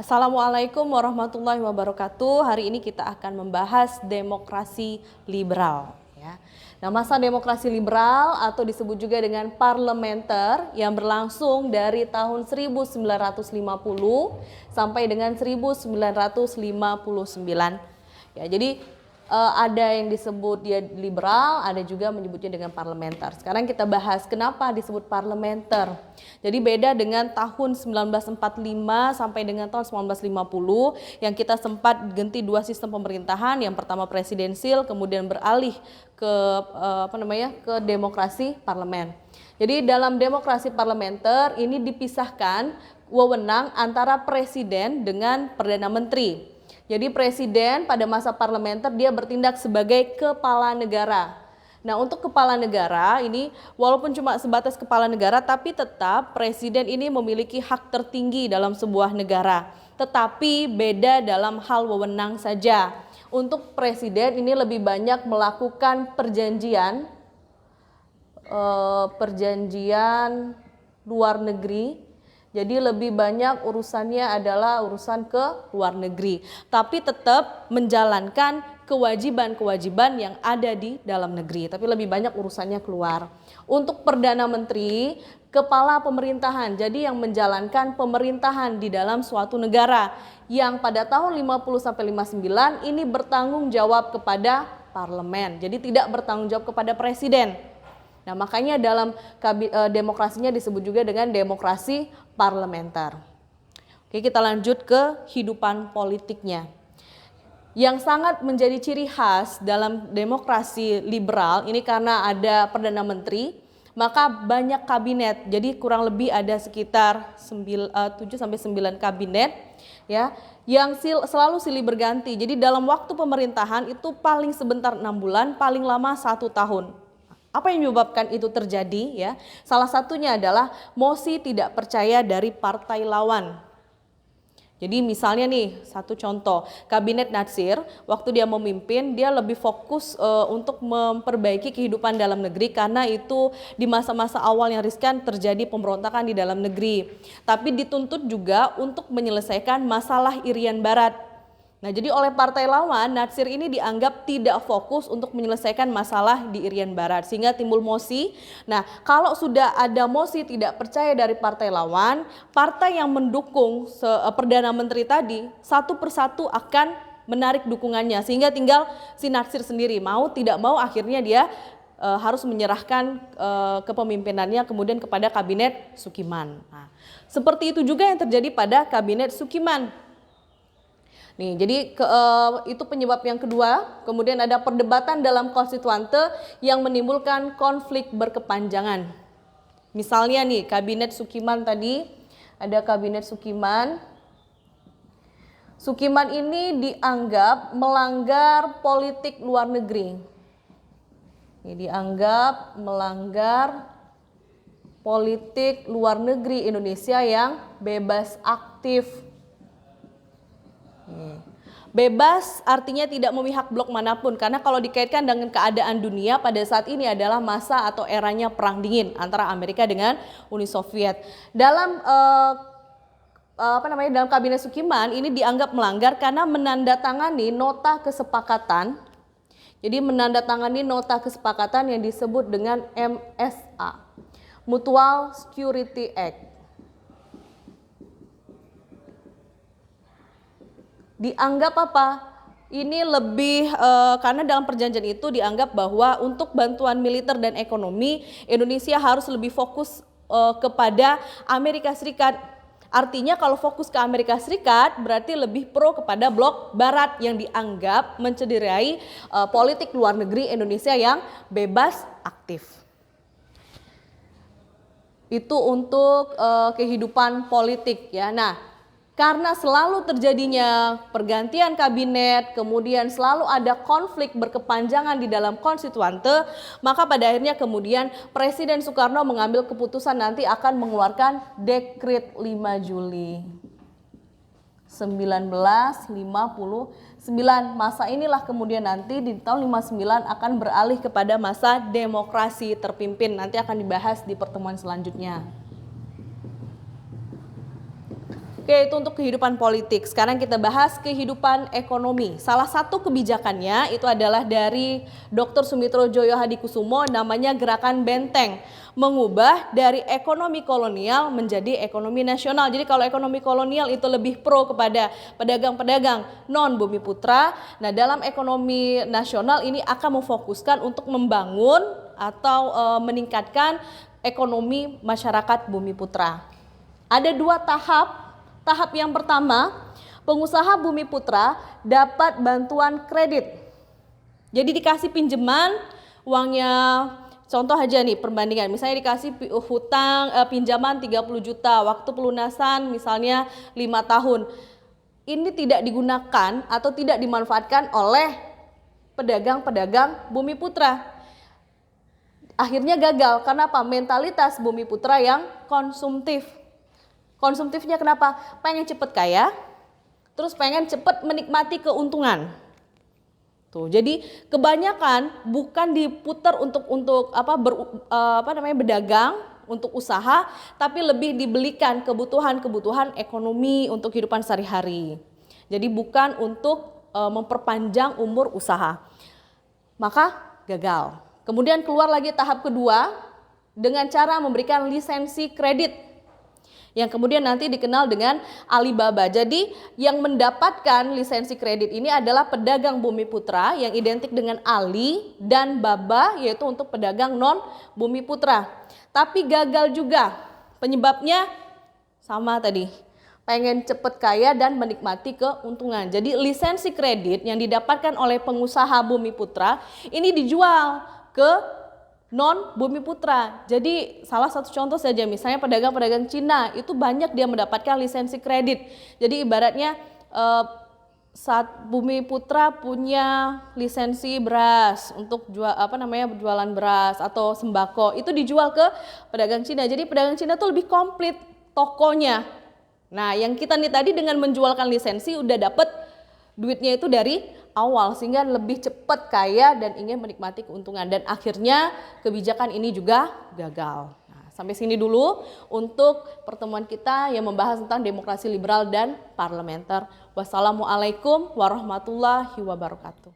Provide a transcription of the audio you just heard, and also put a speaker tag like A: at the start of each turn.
A: Assalamualaikum warahmatullahi wabarakatuh. Hari ini kita akan membahas demokrasi liberal. Ya. Nah, masa demokrasi liberal atau disebut juga dengan parlementer yang berlangsung dari tahun 1950 sampai dengan 1959. Ya, jadi ada yang disebut dia liberal, ada juga menyebutnya dengan parlementer. Sekarang kita bahas kenapa disebut parlementer. Jadi beda dengan tahun 1945 sampai dengan tahun 1950 yang kita sempat ganti dua sistem pemerintahan. Yang pertama presidensil, kemudian beralih ke ke demokrasi parlemen. Jadi dalam demokrasi parlementer ini dipisahkan wewenang antara presiden dengan perdana menteri. Jadi presiden pada masa parlementer dia bertindak sebagai kepala negara. Nah, untuk kepala negara ini walaupun cuma sebatas kepala negara tapi tetap presiden ini memiliki hak tertinggi dalam sebuah negara. Tetapi beda dalam hal wewenang saja. Untuk presiden ini lebih banyak melakukan perjanjian luar negeri. Jadi lebih banyak urusannya adalah urusan ke luar negeri. Tapi tetap menjalankan kewajiban-kewajiban yang ada di dalam negeri. Tapi lebih banyak urusannya keluar. Untuk Perdana Menteri, kepala pemerintahan. Jadi yang menjalankan pemerintahan di dalam suatu negara. Yang pada tahun 50-59 ini bertanggung jawab kepada parlemen. Jadi tidak bertanggung jawab kepada presiden. Nah, makanya dalam demokrasinya disebut juga dengan demokrasi parlementer. Oke, kita lanjut ke kehidupan politiknya. Yang sangat menjadi ciri khas dalam demokrasi liberal ini karena ada Perdana Menteri, maka banyak kabinet. Jadi kurang lebih ada sekitar 7 sampai 9 kabinet ya, yang selalu silih berganti. Jadi dalam waktu pemerintahan itu paling sebentar 6 bulan, paling lama 1 tahun. Apa yang menyebabkan itu terjadi ya? Salah satunya adalah mosi tidak percaya dari partai lawan. Jadi misalnya nih satu contoh, Kabinet Natsir waktu dia memimpin dia lebih fokus untuk memperbaiki kehidupan dalam negeri karena itu di masa-masa awal yang riskan terjadi pemberontakan di dalam negeri. Tapi dituntut juga untuk menyelesaikan masalah Irian Barat. Nah, jadi oleh partai lawan, Natsir ini dianggap tidak fokus untuk menyelesaikan masalah di Irian Barat sehingga timbul mosi. Nah, kalau sudah ada mosi tidak percaya dari partai lawan, partai yang mendukung Perdana Menteri tadi satu persatu akan menarik dukungannya sehingga tinggal si Natsir sendiri mau tidak mau akhirnya dia harus menyerahkan kepemimpinannya kemudian kepada Kabinet Sukiman. Nah, seperti itu juga yang terjadi pada Kabinet Sukiman. Nih, jadi itu penyebab yang kedua. Kemudian ada perdebatan dalam konstituante yang menimbulkan konflik berkepanjangan. Misalnya nih, Kabinet Sukiman tadi, ada Kabinet Sukiman. Sukiman ini dianggap melanggar politik luar negeri. Ini dianggap melanggar politik luar negeri Indonesia yang bebas aktif. Bebas artinya tidak memihak blok manapun karena kalau dikaitkan dengan keadaan dunia pada saat ini adalah masa atau eranya perang dingin antara Amerika dengan Uni Soviet. Dalam dalam Kabinet Sukiman ini dianggap melanggar karena menandatangani nota kesepakatan. Jadi menandatangani nota kesepakatan yang disebut dengan MSA, Mutual Security Act. Dianggap apa? Ini lebih karena dalam perjanjian itu dianggap bahwa untuk bantuan militer dan ekonomi Indonesia harus lebih fokus kepada Amerika Serikat. Artinya kalau fokus ke Amerika Serikat berarti lebih pro kepada blok barat yang dianggap mencederai politik luar negeri Indonesia yang bebas aktif. Itu untuk kehidupan politik ya. Nah, karena selalu terjadinya pergantian kabinet, kemudian selalu ada konflik berkepanjangan di dalam konstituante, maka pada akhirnya kemudian Presiden Soekarno mengambil keputusan nanti akan mengeluarkan Dekret 5 Juli 1959. Masa inilah kemudian nanti di tahun 59 akan beralih kepada masa demokrasi terpimpin. Nanti akan dibahas di pertemuan selanjutnya. Oke, Oke, itu untuk kehidupan politik. Sekarang kita bahas kehidupan ekonomi. Salah satu kebijakannya itu adalah dari Dr. Sumitro Joyo Hadikusumo, namanya Gerakan Benteng. Mengubah dari ekonomi kolonial menjadi ekonomi nasional. Jadi kalau ekonomi kolonial itu lebih pro kepada pedagang-pedagang non bumi putra. Nah, dalam ekonomi nasional ini akan memfokuskan untuk membangun atau meningkatkan ekonomi masyarakat bumi putra. Ada 2 tahap. Tahap yang pertama, pengusaha bumi putra dapat bantuan kredit. Jadi dikasih pinjaman, uangnya, contoh aja nih perbandingan, misalnya dikasih hutang pinjaman 30 juta, waktu pelunasan misalnya 5 tahun. Ini tidak digunakan atau tidak dimanfaatkan oleh pedagang-pedagang bumi putra. Akhirnya gagal, kenapa? Mentalitas bumi putra yang konsumtif. Konsumtifnya kenapa? Pengen cepet kaya, terus pengen cepet menikmati keuntungan. Tuh, jadi kebanyakan bukan diputar untuk berdagang, untuk usaha, tapi lebih dibelikan kebutuhan-kebutuhan ekonomi untuk kehidupan sehari-hari. Jadi bukan untuk memperpanjang umur usaha. Maka gagal. Kemudian keluar lagi tahap kedua dengan cara memberikan lisensi kredit, yang kemudian nanti dikenal dengan Alibaba. Jadi yang mendapatkan lisensi kredit ini adalah pedagang bumi putra yang identik dengan Ali dan Baba, yaitu untuk pedagang non bumi putra. Tapi gagal juga, penyebabnya sama tadi, pengen cepet kaya dan menikmati keuntungan. Jadi lisensi kredit yang didapatkan oleh pengusaha bumi putra ini dijual ke non bumi putra. Jadi salah satu contoh saja, misalnya pedagang-pedagang Cina itu banyak dia mendapatkan lisensi kredit. Jadi ibaratnya saat bumi putra punya lisensi beras untuk jualan beras atau sembako, itu dijual ke pedagang Cina. Jadi pedagang Cina tuh lebih komplit tokonya. Nah, yang kita nih tadi dengan menjualkan lisensi udah dapet duitnya itu dari awal, sehingga lebih cepat kaya dan ingin menikmati keuntungan, dan akhirnya kebijakan ini juga gagal. Nah, sampai sini dulu untuk pertemuan kita yang membahas tentang demokrasi liberal dan parlementer. Wassalamualaikum warahmatullahi wabarakatuh.